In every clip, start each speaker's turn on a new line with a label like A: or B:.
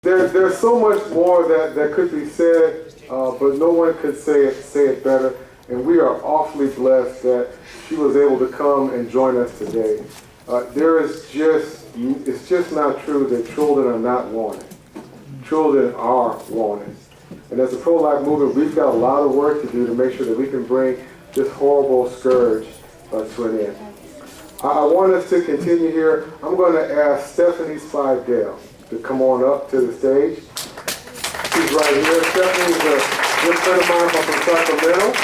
A: There's so much more that could be said, but no one could say it better. And we are awfully blessed that she was able to come and join us today. It's just not true that children are not wanted. Children are wanted. And as a pro-life movement, we've got a lot of work to do to make sure that we can bring this horrible scourge to an end. I want us to continue here. I'm going to ask Stephanie Spidell to come on up to the stage. She's right here. Stephanie's a good friend of mine from Sacramento.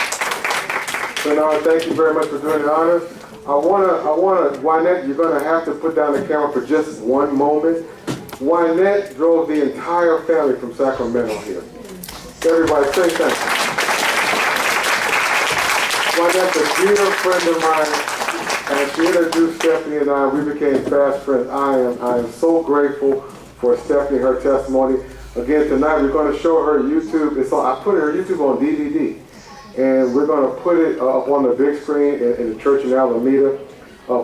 A: So now, thank you very much for doing the honors. I want to, Wynette, you're going to have to put down the camera for just one moment. Wynette drove the entire family from Sacramento here. Everybody, say thank you. Wynette's a dear friend of mine. And she introduced Stephanie and I. We became fast friends. I am so grateful for Stephanie, her testimony. Again, tonight we're going to show her YouTube. I put her YouTube on DVD. And we're going to put it up on the big screen in the church in Alameda.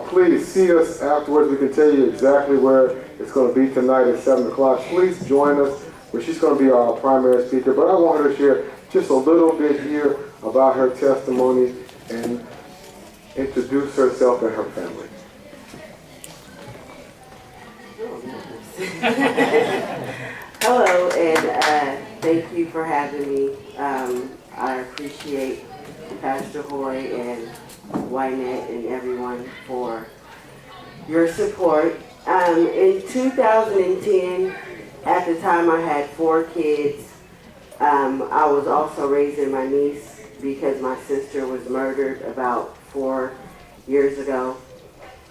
A: Please see us afterwards. We can tell you exactly where it's going to be tonight at 7 o'clock. Please join us where she's going to be our primary speaker. But I want her to share just a little bit here about her testimony and introduce herself and her family.
B: Hello, and thank you for having me. I appreciate Pastor Hoy and Wynette and everyone for your support. In 2010, at the time I had 4 kids, I was also raising my niece because my sister was murdered about 4 years ago.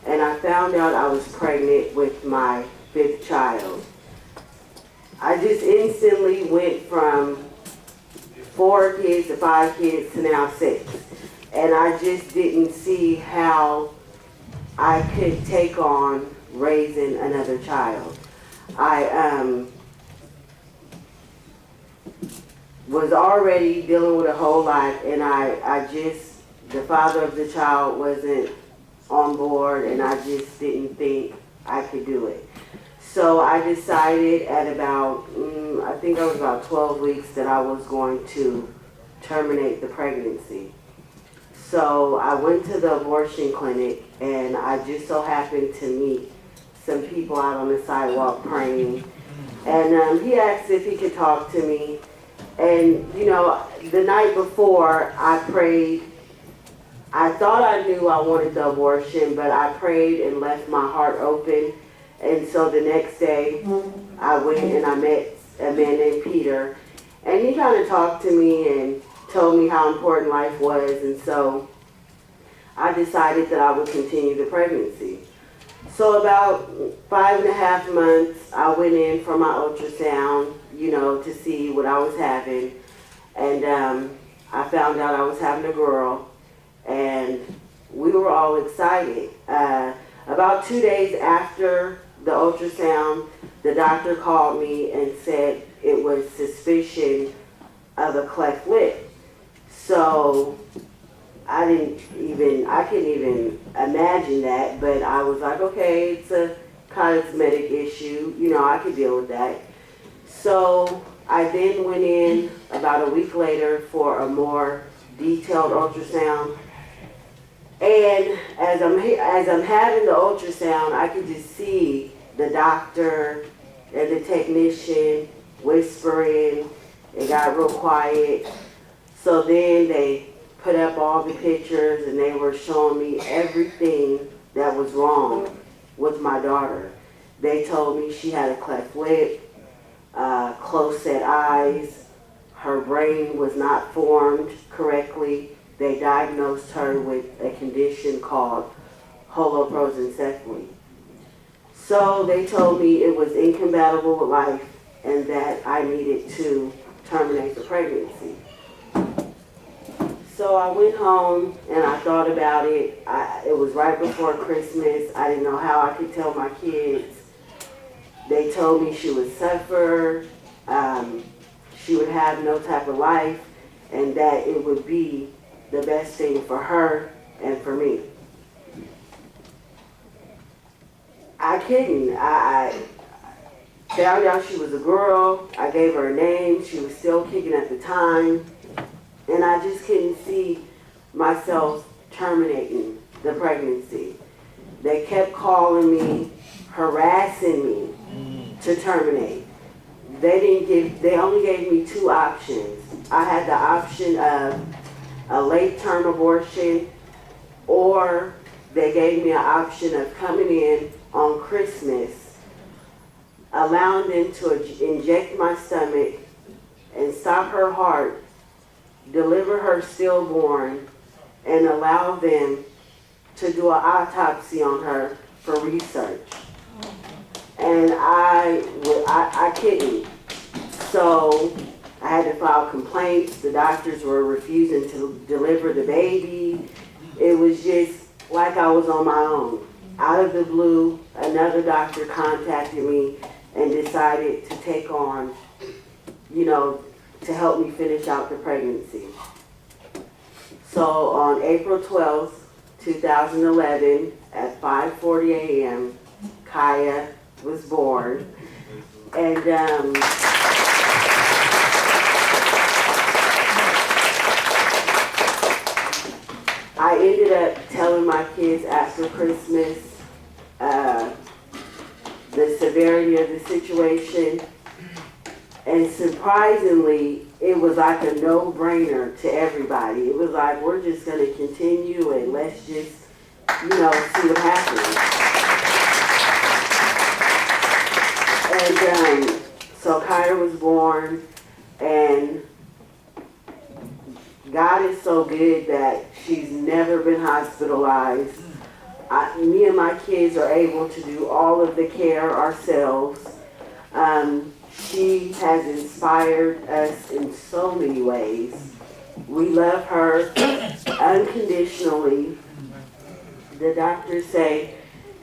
B: And I found out I was pregnant with my 5th child. I just instantly went from 4 kids to 5 kids to now 6. And I just didn't see how I could take on raising another child. I was already dealing with a whole lot, and the father of the child wasn't on board, and I just didn't think I could do it. So I decided at about, I think I was about 12 weeks, that I was going to terminate the pregnancy. So I went to the abortion clinic, and I just so happened to meet some people out on the sidewalk praying. And he asked if he could talk to me. And, you know, the night before I prayed, I thought I knew I wanted the abortion, but I prayed and left my heart open. And so the next day, I went and I met a man named Peter. And he kind of talked to me and told me how important life was. And so I decided that I would continue the pregnancy. So about 5.5 months, I went in for my ultrasound, to see what I was having. And I found out I was having a girl. And we were all excited. About 2 days after the ultrasound, the doctor called me and said it was suspicion of a cleft lip. So I couldn't even imagine that, but I was like, okay, it's a cosmetic issue, I could deal with that. So I then went in about a week later for a more detailed ultrasound. And as I'm having the ultrasound, I could just see the doctor and the technician whispering. It got real quiet. So then they put up all the pictures, and they were showing me everything that was wrong with my daughter. They told me she had a cleft lip, close-set eyes, her brain was not formed correctly. They diagnosed her with a condition called holoprosencephaly. So they told me it was incompatible with life and that I needed to terminate the pregnancy. So I went home and I thought about it. It was right before Christmas. I didn't know how I could tell my kids. They told me she would suffer, she would have no type of life, and that it would be the best thing for her and for me. I couldn't. Found out she was a girl. I gave her a name. She was still kicking at the time. And I just couldn't see myself terminating the pregnancy. They kept calling me, harassing me to terminate. They only gave me two options. I had the option of a late term abortion, or they gave me an option of coming in on Christmas, allowing them to inject my stomach and stop her heart, deliver her stillborn, and allow them to do an autopsy on her for research. And I couldn't. So I had to file complaints. The doctors were refusing to deliver the baby. It was just like I was on my own. Out of the blue, another doctor contacted me and decided to take on, to help me finish out the pregnancy. So on April 12th, 2011, at 5:40 a.m., Kaya was born. And I ended up telling my kids after Christmas the severity of the situation. And surprisingly, it was like a no-brainer to everybody. It was like, we're just going to continue and let's just, see what happens. And so Kyra was born, and God is so good that she's never been hospitalized. Me and my kids are able to do all of the care ourselves. She has inspired us in so many ways. We love her unconditionally. The doctors say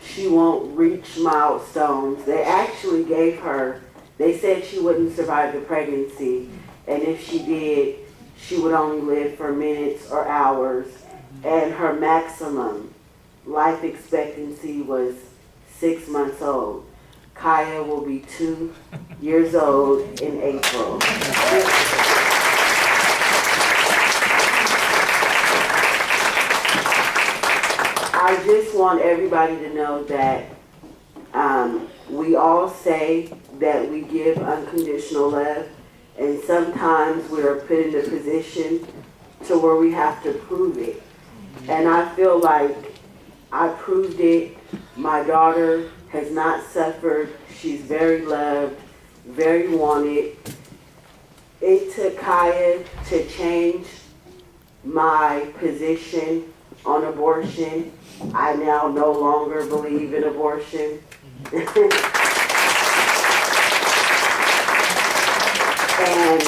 B: she won't reach milestones. They actually they said she wouldn't survive the pregnancy, and if she did, she would only live for minutes or hours, and her maximum life expectancy was 6 months old. Kaya will be 2 years old in April. I just want everybody to know that we all say that we give unconditional love, and sometimes we are put in a position to where we have to prove it. And I feel like I proved it. My daughter has not suffered. She's very loved, very wanted. It took Kaya to change my position on abortion. I now no longer believe in abortion. And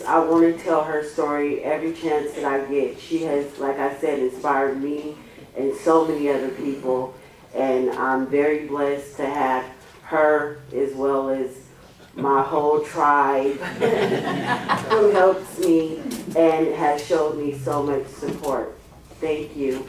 B: I want to tell her story every chance that I get. She has, like I said, inspired me and so many other people. And I'm very blessed to have her as well as my whole tribe who helps me and has showed me so much support. Thank you.